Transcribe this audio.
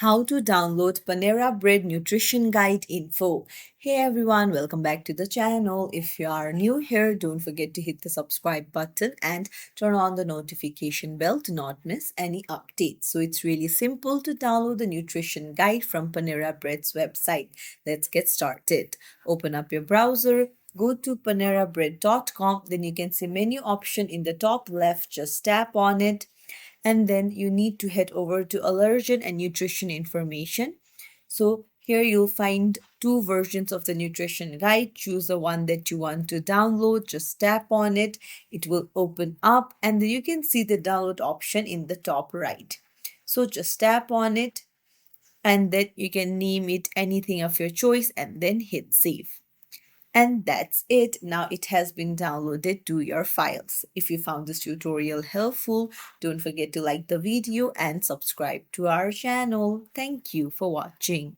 How to download Panera Bread Nutrition Guide info. Hey everyone, welcome back to the channel. If you are new here, don't forget to hit the subscribe button and turn on the notification bell to not miss any updates. So it's really simple to download the nutrition guide from Panera Bread's website. Let's get started. Open up your browser. Go to panerabread.com, then you can see menu option in the top left. Just tap on it, and then you need to head over to allergen and nutrition information. So here you'll find two versions of the nutrition guide. Choose the one that you want to download. Just tap on it. It will open up, and then you can see the download option in the top right. So just tap on it, and then you can name it anything of your choice and then hit save. And that's it. Now it has been downloaded to your files. If you found this tutorial helpful, don't forget to like the video and subscribe to our channel. Thank you for watching.